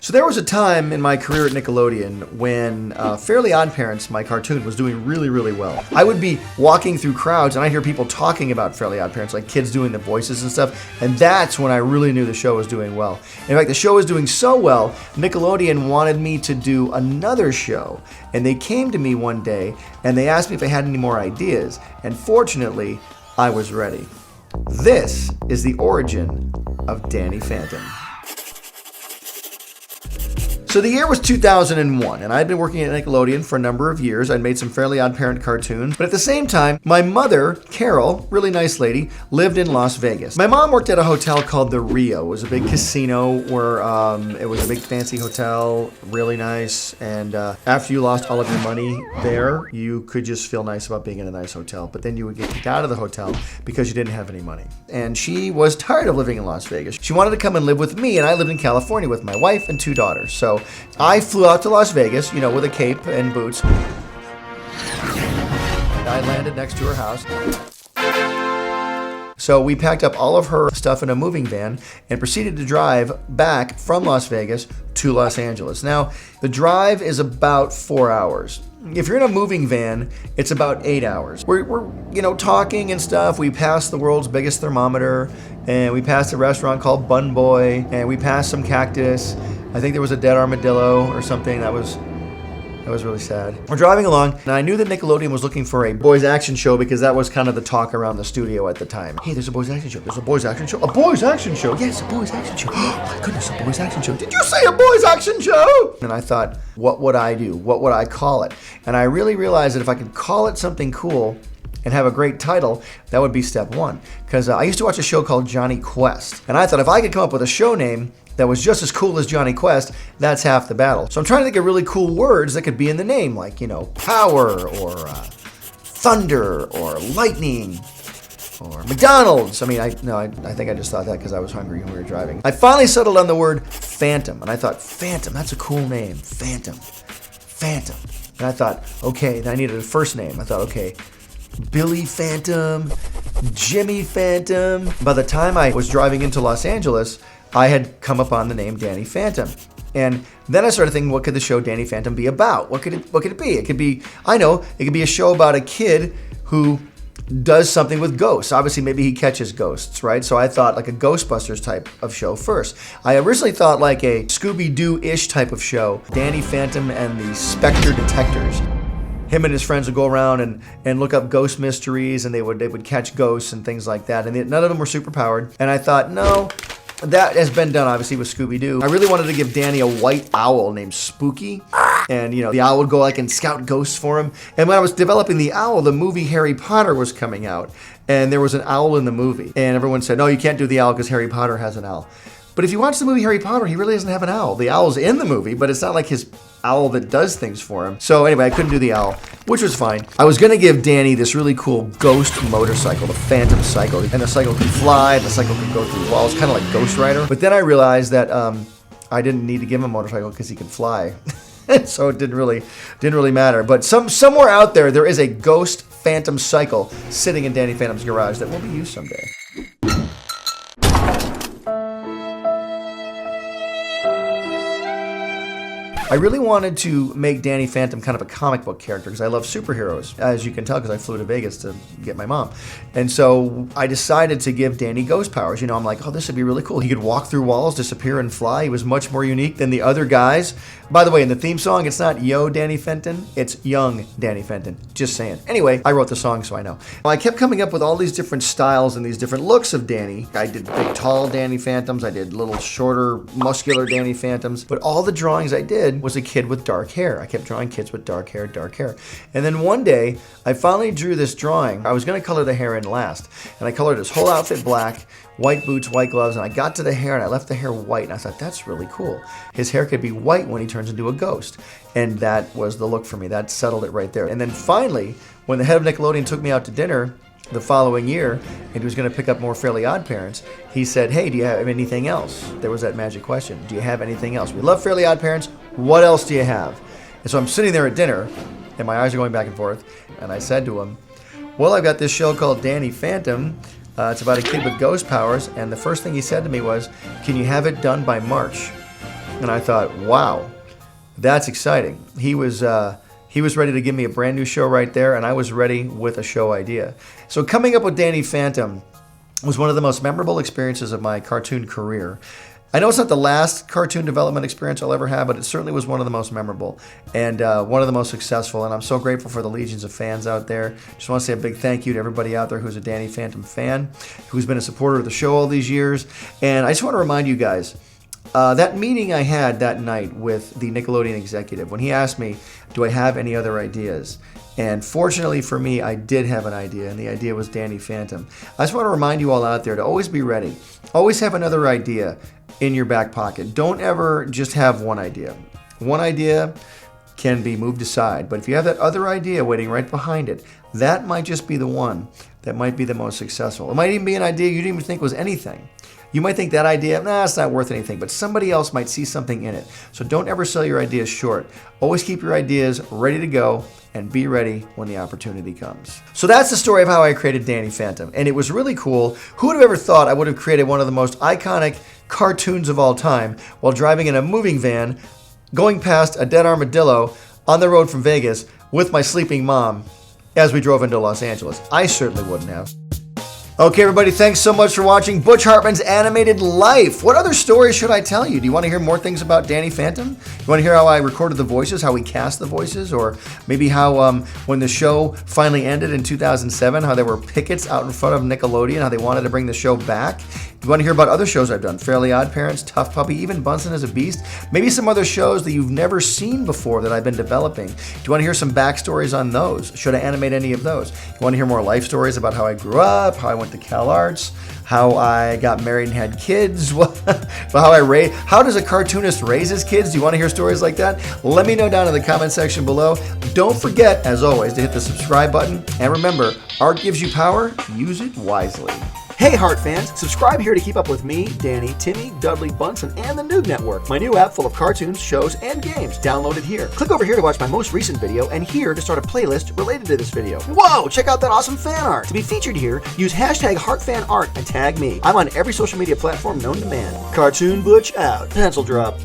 So there was a time in my career at Nickelodeon when Fairly Odd Parents, my cartoon, was doing really, really well. I would be walking through crowds and I'd hear people talking about Fairly Odd Parents, like kids doing the voices and stuff, and that's when I really knew the show was doing well. In fact, the show was doing so well, Nickelodeon wanted me to do another show, and they came to me one day and they asked me if I had any more ideas, and fortunately, I was ready. This is the origin of Danny Phantom. So the year was 2001, and I'd been working at Nickelodeon for a number of years. I'd made some Fairly Odd Parent cartoons, but at the same time, my mother, Carol, really nice lady, lived in Las Vegas. My mom worked at a hotel called the Rio. It was a big casino where it was a big fancy hotel, really nice, and after you lost all of your money there, you could just feel nice about being in a nice hotel, but then you would get kicked out of the hotel because you didn't have any money. And she was tired of living in Las Vegas. She wanted to come and live with me, and I lived in California with my wife and 2 daughters. So I flew out to Las Vegas, with a cape and boots. I landed next to her house. So we packed up all of her stuff in a moving van and proceeded to drive back from Las Vegas to Los Angeles. Now, the drive is about 4 hours. If you're in a moving van, it's about 8 hours. We're talking and stuff. We passed the world's biggest thermometer, and we passed a restaurant called Bun Boy, and we passed some cactus. I think there was a dead armadillo or something. That was really sad. We're driving along, and I knew that Nickelodeon was looking for a boys action show because that was kind of the talk around the studio at the time. Hey, there's a boys action show. There's a boys action show. A boys action show. Yes, a boys action show. Oh my goodness, a boys action show. Did you say a boys action show? And I thought, what would I do? What would I call it? And I really realized that if I could call it something cool and have a great title, that would be step one. Because I used to watch a show called Johnny Quest, and I thought if I could come up with a show name that was just as cool as Johnny Quest, that's half the battle. So I'm trying to think of really cool words that could be in the name, like, power, or thunder, or lightning, or McDonald's. I think I just thought that because I was hungry when we were driving. I finally settled on the word Phantom, and I thought, Phantom, that's a cool name, Phantom. And I thought, okay, then I needed a first name. I thought, okay, Billy Phantom, Jimmy Phantom. By the time I was driving into Los Angeles, I had come upon the name Danny Phantom. And then I started thinking, what could the show Danny Phantom be about? What could it be? It could be a show about a kid who does something with ghosts. Obviously, maybe he catches ghosts, right? So I thought like a Ghostbusters type of show first. I originally thought like a Scooby-Doo-ish type of show, Danny Phantom and the Spectre Detectors. Him and his friends would go around and look up ghost mysteries, and they would catch ghosts and things like that. And none of them were superpowered. And I thought, no, that has been done, obviously, with Scooby-Doo. I really wanted to give Danny a white owl named Spooky. And, the owl would go and scout ghosts for him. And when I was developing the owl, the movie Harry Potter was coming out. And there was an owl in the movie. And everyone said, no, you can't do the owl because Harry Potter has an owl. But if you watch the movie Harry Potter, he really doesn't have an owl. The owl's in the movie, but it's not like his owl that does things for him. So anyway, I couldn't do the owl, which was fine. I was going to give Danny this really cool ghost motorcycle, the Phantom Cycle. And the cycle could fly, the cycle could go through walls, kind of like Ghost Rider. But then I realized that I didn't need to give him a motorcycle because he could fly. So it didn't really matter. But somewhere out there is a ghost Phantom Cycle sitting in Danny Phantom's garage that will be used someday. I really wanted to make Danny Phantom kind of a comic book character because I love superheroes, as you can tell, because I flew to Vegas to get my mom. And so I decided to give Danny ghost powers. I'm like, oh, this would be really cool. He could walk through walls, disappear, and fly. He was much more unique than the other guys. By the way, in the theme song, it's not Yo Danny Fenton, it's Young Danny Fenton. Just saying. Anyway, I wrote the song, so I know. I kept coming up with all these different styles and these different looks of Danny. I did big, tall Danny Phantoms. I did little, shorter, muscular Danny Phantoms. But all the drawings I did was a kid with dark hair. I kept drawing kids with dark hair. And then one day, I finally drew this drawing. I was going to color the hair in last. And I colored his whole outfit black, white boots, white gloves, and I got to the hair and I left the hair white. And I thought, that's really cool. His hair could be white when he turns into a ghost. And that was the look for me. That settled it right there. And then finally, when the head of Nickelodeon took me out to dinner the following year, and he was going to pick up more Fairly Odd Parents, he said, hey, do you have anything else? There was that magic question. Do you have anything else? We love Fairly Odd Parents. What else do you have? And so I'm sitting there at dinner, and my eyes are going back and forth, and I said to him, well, I've got this show called Danny Phantom. It's about a kid with ghost powers, and the first thing he said to me was, can you have it done by March? And I thought, wow, that's exciting. He was ready to give me a brand new show right there, and I was ready with a show idea. So coming up with Danny Phantom was one of the most memorable experiences of my cartoon career. I know it's not the last cartoon development experience I'll ever have, but it certainly was one of the most memorable and one of the most successful. And I'm so grateful for the legions of fans out there. Just want to say a big thank you to everybody out there who's a Danny Phantom fan, who's been a supporter of the show all these years. And I just want to remind you guys, that meeting I had that night with the Nickelodeon executive, when he asked me, do I have any other ideas? And fortunately for me, I did have an idea, and the idea was Danny Phantom. I just want to remind you all out there to always be ready. Always have another idea in your back pocket. Don't ever just have one idea. One idea can be moved aside, but if you have that other idea waiting right behind it, that might just be the one that might be the most successful. It might even be an idea you didn't even think was anything. You might think that idea, it's not worth anything, but somebody else might see something in it. So don't ever sell your ideas short. Always keep your ideas ready to go and be ready when the opportunity comes. So that's the story of how I created Danny Phantom, and it was really cool. Who would have ever thought I would have created one of the most iconic cartoons of all time while driving in a moving van, going past a dead armadillo on the road from Vegas with my sleeping mom as we drove into Los Angeles? I certainly wouldn't have. Okay, everybody, thanks so much for watching Butch Hartman's Animated Life. What other stories should I tell you? Do you want to hear more things about Danny Phantom? You want to hear how I recorded the voices, how we cast the voices, or maybe how when the show finally ended in 2007, how there were pickets out in front of Nickelodeon, how they wanted to bring the show back? Do you want to hear about other shows I've done? Fairly Odd Parents, TUFF Puppy, even Bunsen as a Beast? Maybe some other shows that you've never seen before that I've been developing. Do you want to hear some backstories on those? Should I animate any of those? You want to hear more life stories about how I grew up, how I went to Cal Arts, how I got married and had kids, how does a cartoonist raise his kids? Do you want to hear stories like that? Let me know down in the comment section below. Don't forget, as always, to hit the subscribe button. And remember, art gives you power. Use it wisely. Hey Heart fans, subscribe here to keep up with me, Danny, Timmy, Dudley, Bunsen, and the NOOG Network, my new app full of cartoons, shows, and games. Download it here. Click over here to watch my most recent video, and here to start a playlist related to this video. Whoa, check out that awesome fan art. To be featured here, use hashtag HeartFanArt and tag me. I'm on every social media platform known to man. Cartoon Butch out. Pencil drop.